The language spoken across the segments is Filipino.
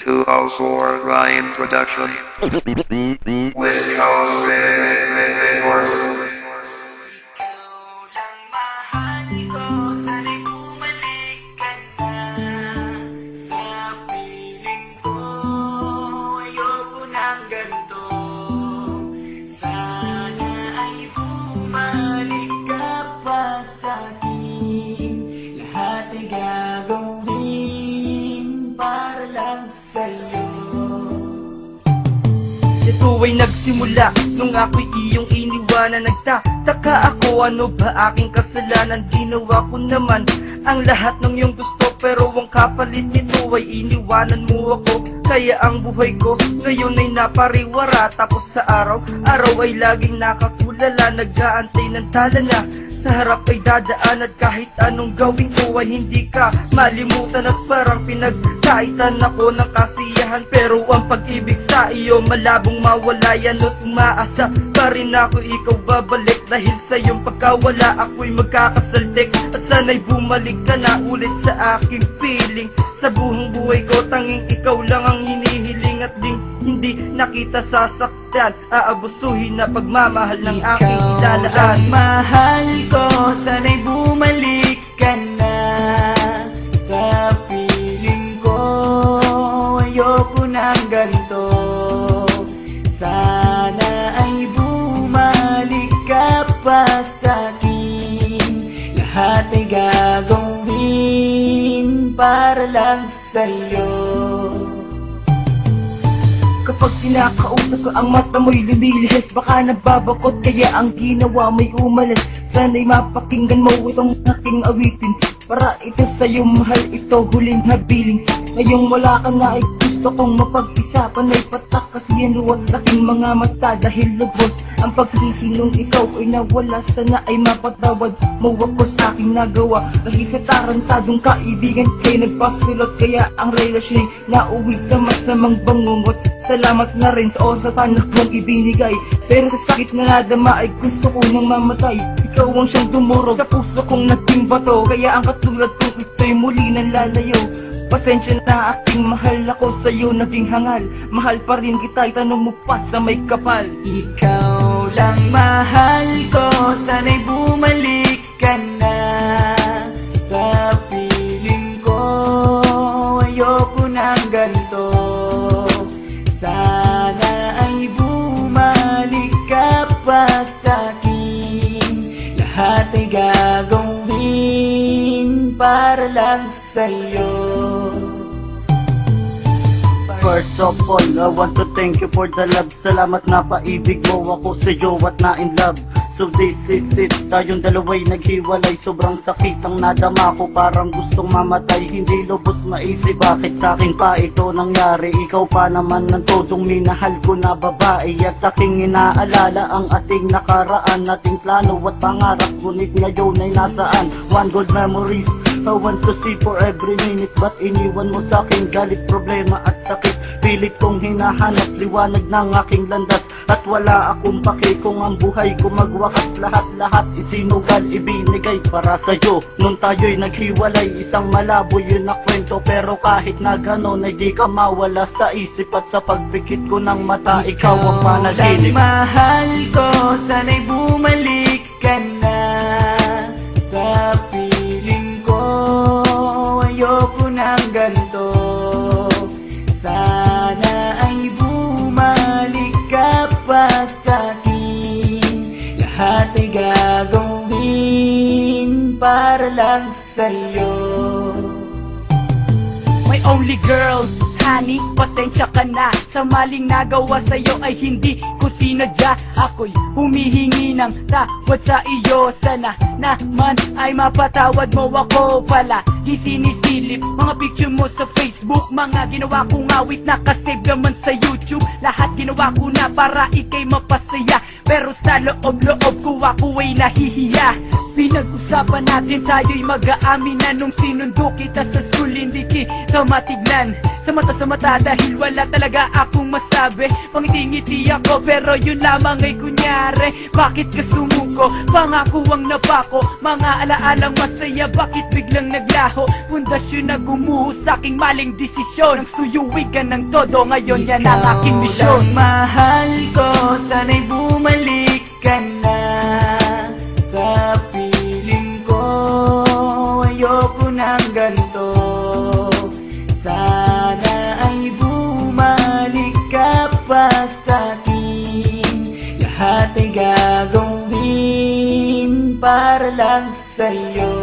204 Ryan Production. With host Horse. Ito ay nagsimula nung ako'y iyong iniwanan. Nagtataka ako, ano ba aking kasalanan? Ginawa ko naman ang lahat ng iyong gusto, pero ang kapalit nito ay iniwanan mo ako. Kaya ang buhay ko ngayon ay napariwara. Tapos sa araw-araw ay laging nakatulala. Nag-aantay ng tala na sa harap ay dadaan, at kahit anong gawin ko ay hindi ka malimutan. At parang pinagkaitan ako ng kasiyahan, pero ang pag-ibig sa iyo malabong mawala yan. At umaasa pa rin ako ikaw babalik, dahil sa iyong pagkawala ako'y magkakasaltik. At sana'y bumalik ka na ulit sa aking piling. Sa buong buhay ko tanging ikaw lang ang hinihiling, at hindi nakita sasaktan. Aabusuhin na pagmamahal ng aking ilalaan. Mahal ko, sana'y bumalik ka na sa piling ko. Ayoko ng ganito, sana ay bumalik ka pa sa'kin. Lahat ay gagawin para lang sa'yo. Kapag kinakausap ko ang mata mo'y lumilihis, baka nababakot kaya ang ginawa mo'y umalis. Sana'y mapakinggan mo itong aking awitin, para ito sa'yo mahal, ito huling habiling. Ngayong wala ka na ay gusto kong mapag-isa. Panay patak kasi yanuwat aking mga mata, dahil lubos ang pagsisisi nung ikaw ay nawala. Sana ay mapatawad mo ako sa aking nagawa, dahil sa tarantadong kaibigan kay nagpasulot. Kaya ang relasyon ay nauwi sa masamang bangungot. Salamat na rin sa oras at anak mong ibinigay, pero sa sakit na nadama ay gusto ko nang mamatay. Ikaw ang siyang dumurog sa puso kong naging bato, kaya ang katulad kong ito'y muli nang lalayo. Pasensya na aking mahal, ako sa'yo naging hangal. Mahal pa rin kita, itanong mo pa sa may kapal. Ikaw lang mahal ko, sana'y bumalik ka na sa piling ko. Ayoko ng ganito, sana ay bumalik ka pa sa'kin. Lahat ay gagawin para lang sa'yo. First of all, I want to thank you for the love. Salamat na paibig mo ako sa'yo at na in love. So this is it, tayong dalawa'y naghiwalay. Sobrang sakit ang nadama ko, parang gustong mamatay. Hindi lubos maisip bakit sa'kin pa ito nangyari. Ikaw pa naman ng todong minahal ko na babae, at aking inaalala ang ating nakaraan. Ating plano at pangarap, ngunit ngayon ay nasaan. One good memories I want to see for every minute, but iniwan mo sa'kin galit, problema at sakit. Pilit kong hinahanap liwanag ng aking landas, at wala akong pake kung ang buhay ko magwakas. Lahat isinugal, ibinigay para sa'yo. Nung tayo'y naghiwalay, isang malabo yun na kwento, pero kahit na ganon ay di ka mawala sa isip at sa pagpikit ko ng mata. Ikaw ang panaginip. Mahal ko, sana'y bumalik ka na sa piling ko. Ayoko ng ganito, sana ay bumalik ka pa sa'kin. Lahat ay gagawin para lang sa'yo. My only girl, honey, pasensya ka na sa maling nagawa sa'yo ay hindi ko sinadya. Ako'y humihingi ng tawad sa iyo, sana naman ay mapatawad mo ako. Pala sinisilip mga picture mo sa Facebook, mga ginawa kong awit nakasave naman sa YouTube. Lahat ginawa ko na para ikay mapasaya, pero sa loob-loob ko ako ay nahihiya. Pinag-usapan natin tayo'y mag-aamin na nung sinundo kita sa school hindi kita matignan sa mata dahil wala talaga akong masabi. Pangiti-ngiti ako pero yun lamang ay kunyari. Bakit ka sumuko? Pangako ang napako. Mga alaalang masaya bakit biglang naglaho? Pundasyon na gumuho sa aking maling desisyon. Ang suyuwi ka ng todo ngayon yan ang aking misyon. Mahal ko, sana'y bumalik ka na sa piling ko. Ayoko ng ganito. Sana ay bumalik ka pa sa'kin. Lahat ay gagawin para lang sa'yo.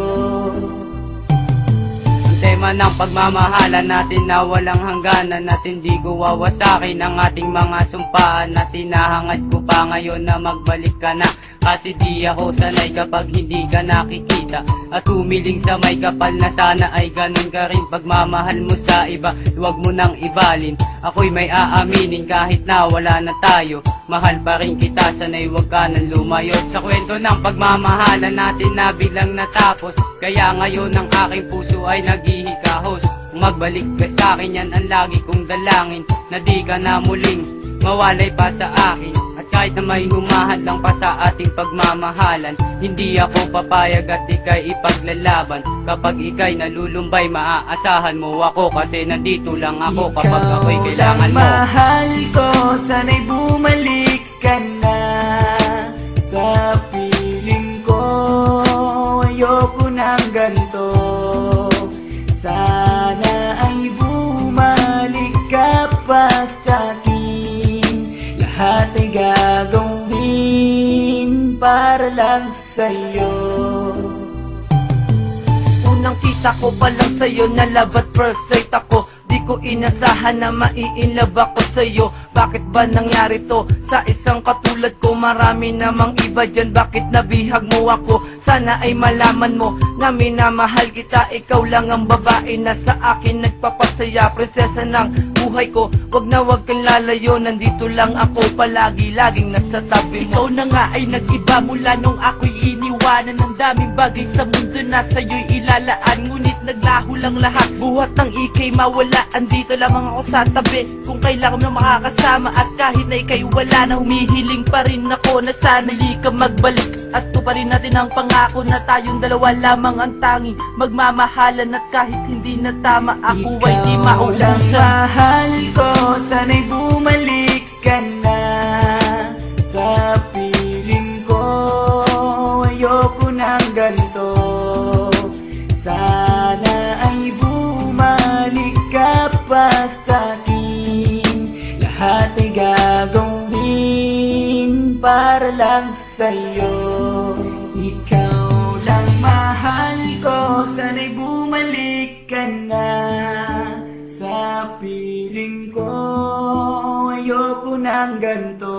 Tema ng pagmamahalan natin na walang hangganan, at hindi ko wawasakin ang ating mga sumpaan, at tinahangad ko pa ngayon na magbalik ka na. Kasi di ako sanay kapag hindi ka nakikita, at humiling sa may kapal na sana ay ganun ka rin. Pagmamahal mo sa iba, huwag mo nang ibalin. Ako'y may aaminin kahit na wala na tayo. Mahal pa rin kita, sanay huwag ka nang lumayo. Sa kwento ng pagmamahalan natin na biglang natapos, kaya ngayon ang aking puso ay naghihikahos. Kung magbalik ka sa'kin, yan ang lagi kong dalangin, na di ka na muling mawalay pa sa akin. At kahit na may humahad lang pa sa ating pagmamahalan, hindi ako papayag at ika'y ipaglalaban. Kapag ika'y nalulumbay, maaasahan mo ako, kasi nandito lang ako kapag ako'y kailangan mo. Mahal ko, sana'y bumalik ka na sa piling ko. Ayoko ng ganito. Sana ay bumalik ka pa sa'kin. Lahat ay gagawin para lang sa'yo. Unang kita ko pa lang sa'yo, na love at first sight ako. Di ko inasahan na mai-inlove ako sa'yo. Bakit ba nangyari to sa isang katulad ko? Marami namang iba dyan, bakit nabihag mo ako? Sana ay malaman mo na minamahal kita. Ikaw lang ang babae na sa akin nagpapasaya, prinsesa ng buhay ko. Wag na wag kang lalayo, nandito lang ako palagi, laging nasa tabi mo. Ikaw na nga ay nag-iba mula nung ako'y iniwanan. Ng daming bagay sa mundo na sa'yo'y ilalaan, ngunit naglaho lang lahat. Buhat ng ikay mawala, andito lamang ako sa tabi. Kung kailangan mo makakasama, at kahit na ikay wala na, humihiling pa rin ako na sana di ka magbalik. At tuparin natin ang pangako na tayong dalawa lamang ang tanging magmamahalan. At kahit hindi na tama, ako ay di maulang. Mahal ko, sana'y bumalik ka na sa piling ko. Ayoko ng ganito. Sana ay bumalik ka pa sa'kin. Lahat ay gagawin para lang sa'yo. Ikaw lang mahal ko, sana'y bumalik ka na sa piling ko. Ayoko ng ganito.